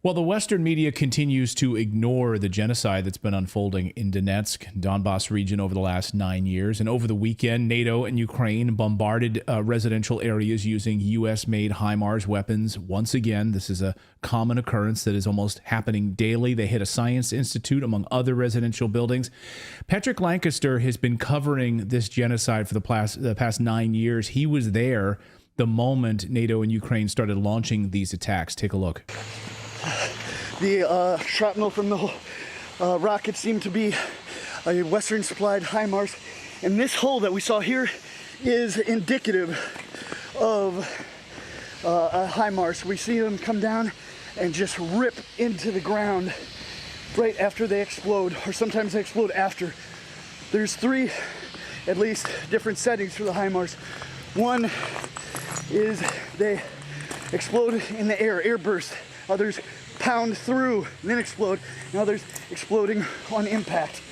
Well, the Western media continues to ignore the genocide that's been unfolding in Donetsk, Donbass region over the last 9 years. And over the weekend, NATO and Ukraine bombarded residential areas using U.S.-made HIMARS weapons. Once again, this is a common occurrence that is almost happening daily. They hit a science institute, among other residential buildings. Patrick Lancaster has been covering this genocide for the past 9 years. He was there the moment NATO and Ukraine started launching these attacks. Take a look. The shrapnel from the rocket seemed to be a Western-supplied HIMARS, and this hole that we saw here is indicative of a HIMARS. We see them come down and just rip into the ground right after they explode, or sometimes they explode after. There's three, at least, different settings for the HIMARS. One is they explode in the air, air burst. Others pound through and then explode, and others exploding on impact.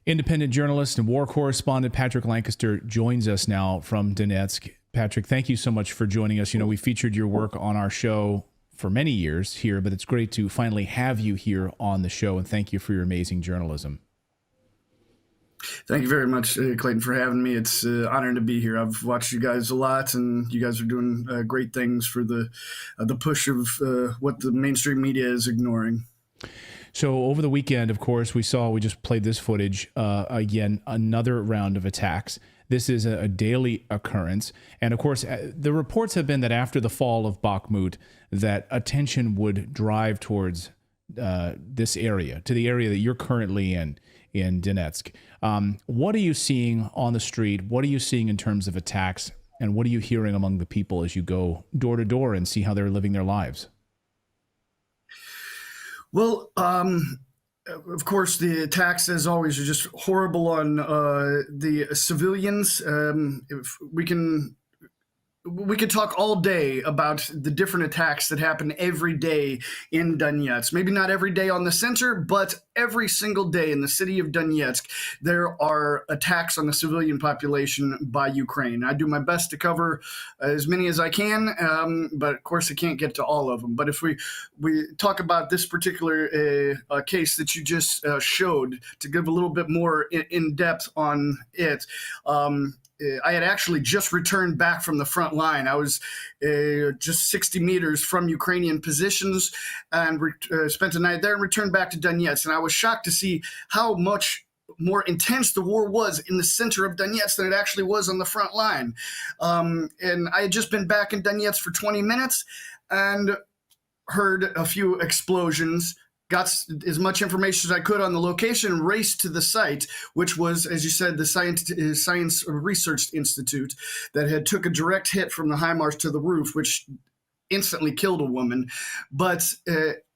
Independent journalist and war correspondent Patrick Lancaster joins us now from Donetsk. Patrick, thank you so much for joining us. You know, we featured your work on our show for many years here, but it's great to finally have you here on the show, and thank you for your amazing journalism. Thank you very much, Clayton, for having me. It's an honor to be here. I've watched you guys a lot, and you guys are doing great things for the push of what the mainstream media is ignoring. So over the weekend, of course, we just played this footage, again, another round of attacks. This is a daily occurrence. And of course, the reports have been that after the fall of Bakhmut, that attention would drive towards this area, to the area that you're currently in Donetsk. What are you seeing on the street? What are you seeing in terms of attacks? And what are you hearing among the people as you go door to door and see how they're living their lives? Well, of course, the attacks, as always, are just horrible on the civilians. If we could talk all day about the different attacks that happen every day in Donetsk. Maybe not every day on the center, but every single day in the city of Donetsk, there are attacks on the civilian population by Ukraine. I do my best to cover as many as I can, but of course I can't get to all of them. But if we talk about this particular case that you just showed, to give a little bit more in depth on it, I had actually just returned back from the front line. I was just 60 meters from Ukrainian positions and spent a night there and returned back to Donetsk. And I was shocked to see how much more intense the war was in the center of Donetsk than it actually was on the front line. And I had just been back in Donetsk for 20 minutes and heard a few explosions, got as much information as I could on the location, and raced to the site, which was, as you said, the Science Research Institute that had took a direct hit from the HIMARS to the roof, which instantly killed a woman. But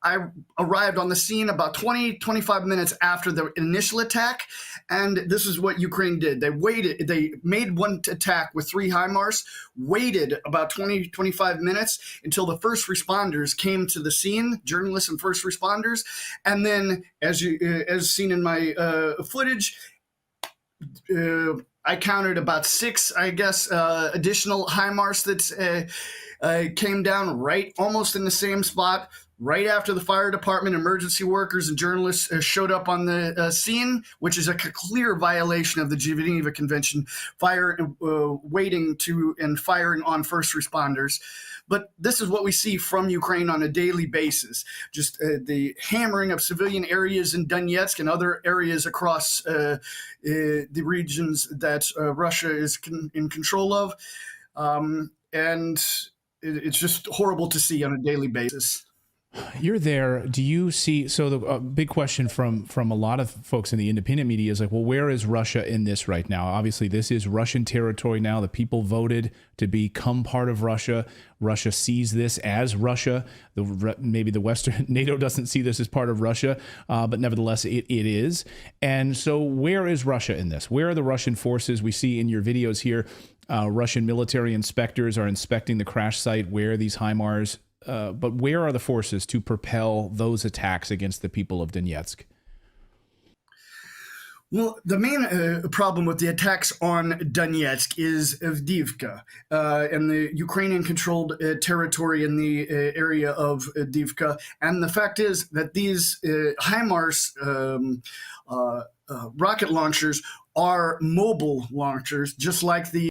I arrived on the scene about 25 minutes after the initial attack, and this is what Ukraine did. They made one attack with 3 HIMARS, waited about 25 minutes until the first responders came to the scene, journalists and first responders, and then, as seen in my footage, I counted about 6, I guess, additional HIMARS that came down right almost in the same spot, right after the fire department, emergency workers, and journalists showed up on the scene, which is a clear violation of the Geneva Convention, waiting to and firing on first responders. But this is what we see from Ukraine on a daily basis, just the hammering of civilian areas in Donetsk and other areas across the regions that Russia is in control of. And it's just horrible to see on a daily basis. You're there. Do you see? So the big question from a lot of folks in the independent media is like, well, where is Russia in this right now? Obviously, this is Russian territory now. The people voted to become part of Russia. Russia sees this as Russia. Maybe the Western NATO doesn't see this as part of Russia, but nevertheless, it is. And so where is Russia in this? Where are the Russian forces? We see in your videos here, Russian military inspectors are inspecting the crash site where these HIMARS. But where are the forces to propel those attacks against the people of Donetsk? Well, the main problem with the attacks on Donetsk is Avdiivka and the Ukrainian-controlled territory in the area of Avdiivka. And the fact is that these HIMARS rocket launchers are mobile launchers, just like the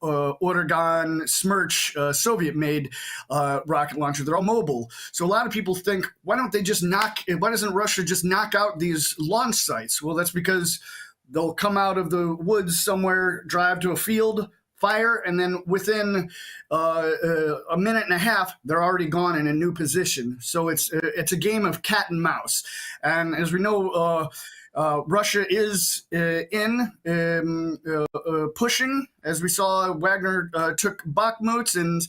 Oregon Smerch Soviet-made rocket launcher. They're all mobile. So a lot of people think, why doesn't Russia just knock out these launch sites? Well, that's because they'll come out of the woods somewhere, drive to a field, fire, and then within a minute and a half, they're already gone in a new position. So it's a game of cat and mouse. And as we know, Russia is pushing, as we saw. Wagner took Bakhmut, and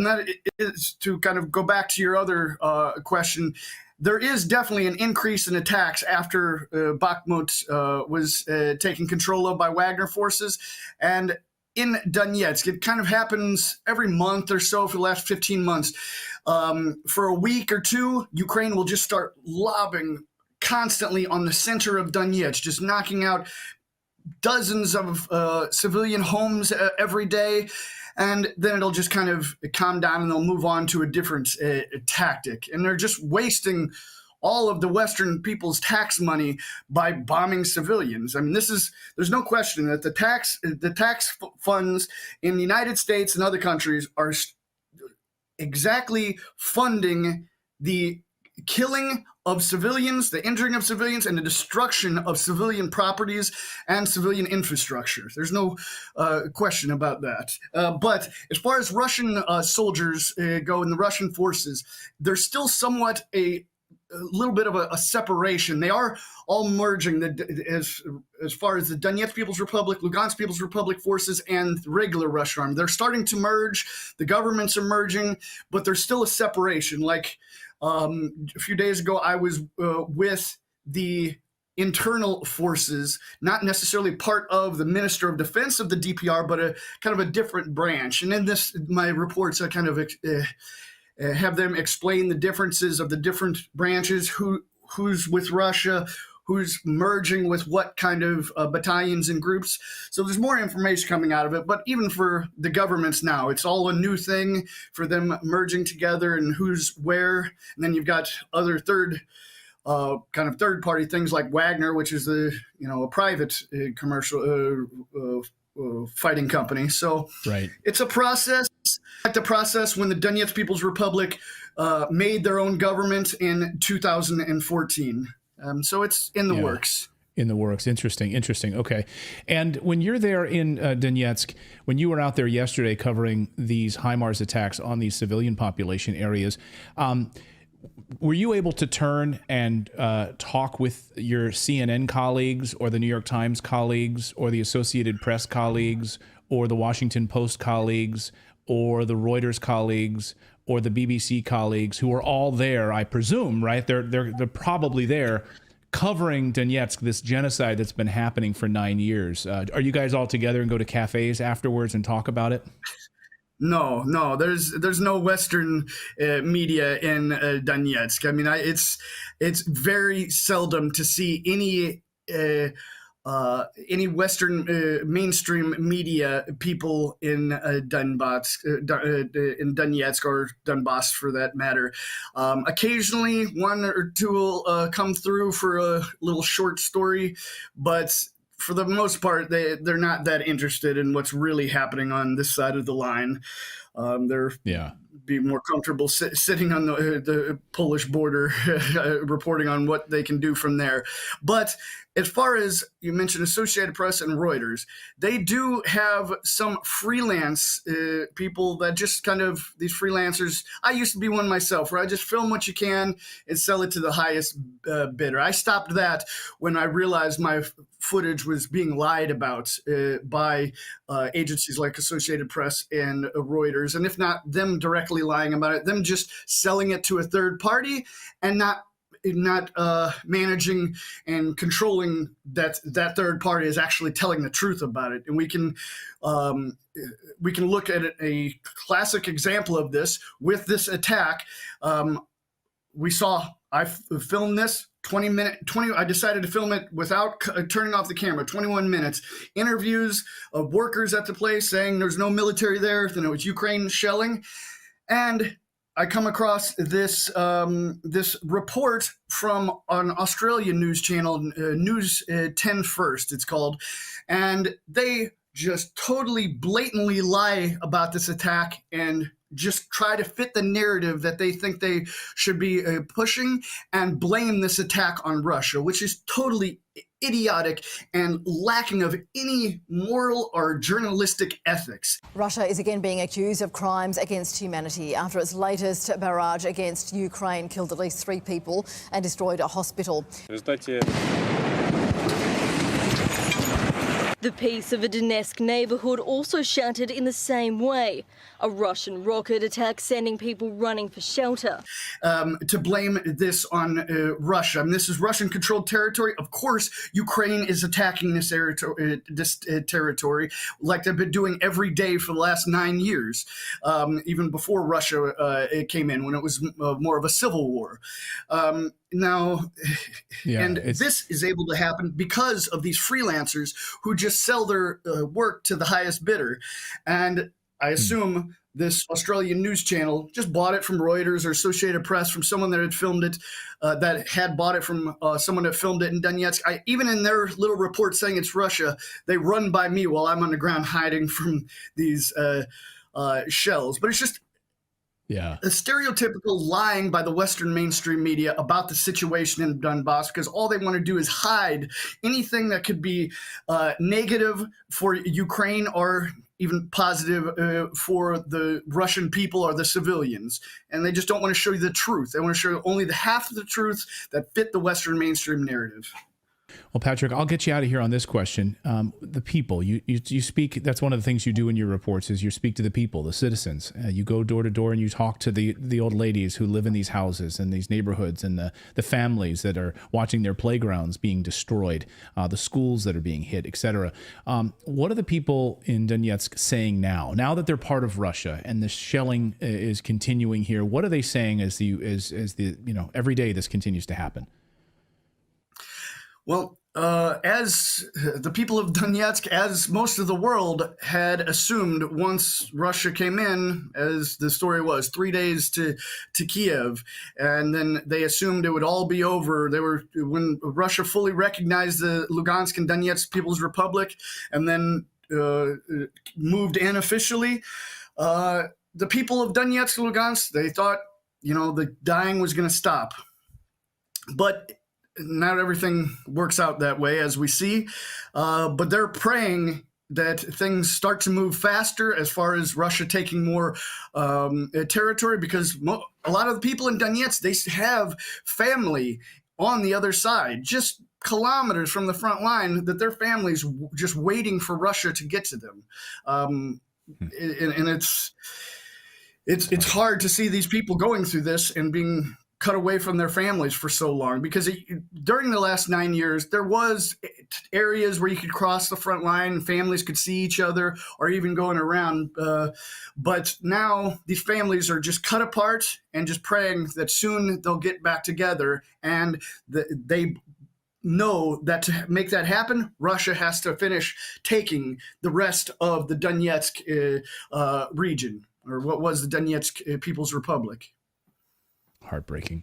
that is to kind of go back to your other question. There is definitely an increase in attacks after Bakhmut was taken control of by Wagner forces, and in Donetsk, it kind of happens every month or so for the last 15 months. For a week or two, Ukraine will just start lobbing constantly on the center of Donetsk, just knocking out dozens of civilian homes every day. And then it'll just kind of calm down and they'll move on to a different tactic. And they're just wasting all of the Western people's tax money by bombing civilians. I mean, there's no question that the tax funds in the United States and other countries are exactly funding the killing of civilians, the injuring of civilians, and the destruction of civilian properties and civilian infrastructure. There's no question about that. But as far as Russian soldiers go and the Russian forces, there's still somewhat a little bit of a separation. They are all merging as far as the Donetsk People's Republic, Lugansk People's Republic forces, and the regular Russian army. They're starting to merge. The governments are merging, but there's still a separation. Like a few days ago, I was with the internal forces, not necessarily part of the Minister of Defense of the DPR, but a kind of a different branch. And in my reports, I kind of have them explain the differences of the different branches, who's with Russia, who's merging with what kind of battalions and groups. So there's more information coming out of it. But even for the governments now, it's all a new thing for them merging together and who's where. And then you've got other third-party things like Wagner, which is a private commercial fighting company. So right. It's a process, like the process when the Donetsk People's Republic made their own government in 2014. So it's in the works. In the works. Interesting. Okay. And when you're there in Donetsk, when you were out there yesterday covering these HIMARS attacks on these civilian population areas, were you able to turn and talk with your CNN colleagues or the New York Times colleagues or the Associated Press colleagues or the Washington Post colleagues or the Reuters colleagues or the BBC colleagues who are all there, I presume, right? They're probably there covering Donetsk, this genocide that's been happening for 9 years. Are you guys all together and go to cafes afterwards and talk about it? No. There's no Western media in Donetsk. I mean, it's very seldom to see any Western mainstream media people in Donetsk or Donbass for that matter. Occasionally, one or two will come through for a little short story, but for the most part, they're not that interested in what's really happening on this side of the line. They're be more comfortable sitting on the Polish border, reporting on what they can do from there. But as far as you mentioned, Associated Press and Reuters, they do have some freelance people that just kind of, these freelancers, I used to be one myself, where I just film what you can and sell it to the highest bidder. I stopped that when I realized my footage was being lied about by agencies like Associated Press and Reuters. And if not them directly lying about it, them just selling it to a third party and not managing and controlling that third party is actually telling the truth about it. And we can look at a classic example of this with this attack. We saw I filmed this 20. I decided to film it without turning off the camera, 21 minutes. Interviews of workers at the place saying there's no military there, then it was Ukraine shelling. And I come across this this report from an Australian news channel, News 10 First, it's called. And they just totally blatantly lie about this attack and just try to fit the narrative that they think they should be pushing and blame this attack on Russia, which is totally idiotic and lacking of any moral or journalistic ethics. Russia is again being accused of crimes against humanity after its latest barrage against Ukraine killed at least 3 people and destroyed a hospital. The peace of a Donetsk neighbourhood also shattered in the same way. A Russian rocket attack sending people running for shelter. To blame this on Russia. I mean, this is Russian-controlled territory. Of course, Ukraine is attacking this territory like they've been doing every day for the last 9 years, even before Russia came in, when it was more of a civil war. Now, and this is able to happen because of these freelancers who just sell their work to the highest bidder. And I assume this Australian news channel just bought it from Reuters or Associated Press from someone that had filmed it, that had bought it from someone that filmed it in Donetsk. Even in their little report saying it's Russia, they run by me while I'm on the ground hiding from these shells. But it's just a stereotypical lying by the Western mainstream media about the situation in Donbass, because all they want to do is hide anything that could be negative for Ukraine or even positive for the Russian people or the civilians. And they just don't want to show you the truth. They want to show you only the half of the truth that fit the Western mainstream narrative. Well, Patrick, I'll get you out of here on this question. The people, you speak, that's one of the things you do in your reports is you speak to the people, the citizens. You go door to door and you talk to the old ladies who live in these houses and these neighborhoods, and the families that are watching their playgrounds being destroyed, the schools that are being hit, etc. What are the people in Donetsk saying now that they're part of Russia and the shelling is continuing here? What are they saying as the every day this continues to happen? Well, as the people of Donetsk, as most of the world had assumed once Russia came in, as the story was, 3 days to Kiev, and then they assumed it would all be over. When Russia fully recognized the Lugansk and Donetsk People's Republic, and then moved in officially, the people of Donetsk and Lugansk, they thought, the dying was going to stop. But not everything works out that way, as we see, but they're praying that things start to move faster as far as Russia taking more territory, because a lot of the people in Donetsk, they have family on the other side, just kilometers from the front line, that their families just waiting for Russia to get to them. And it's hard to see these people going through this and being cut away from their families for so long, because during the last 9 years, there was areas where you could cross the front line and families could see each other or even going around. But now these families are just cut apart and just praying that soon they'll get back together. And they know that to make that happen, Russia has to finish taking the rest of the Donetsk region, or what was the Donetsk People's Republic. Heartbreaking.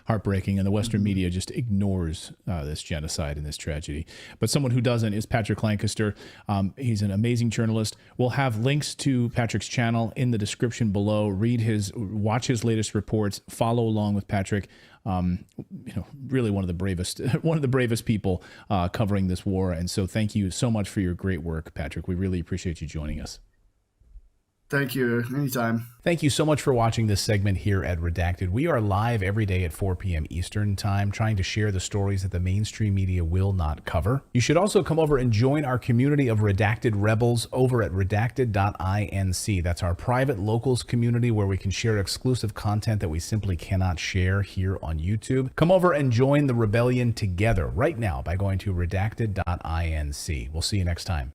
And the Western media just ignores this genocide and this tragedy. But someone who doesn't is Patrick Lancaster. He's an amazing journalist. We'll have links to Patrick's channel in the description below. Watch his latest reports. Follow along with Patrick. Really one of the bravest people covering this war. And so thank you so much for your great work, Patrick. We really appreciate you joining us. Thank you. Anytime. Thank you so much for watching this segment here at Redacted. We are live every day at 4 p.m. Eastern Time, trying to share the stories that the mainstream media will not cover. You should also come over and join our community of Redacted Rebels over at redacted.inc. That's our private locals community where we can share exclusive content that we simply cannot share here on YouTube. Come over and join the rebellion together right now by going to redacted.inc. We'll see you next time.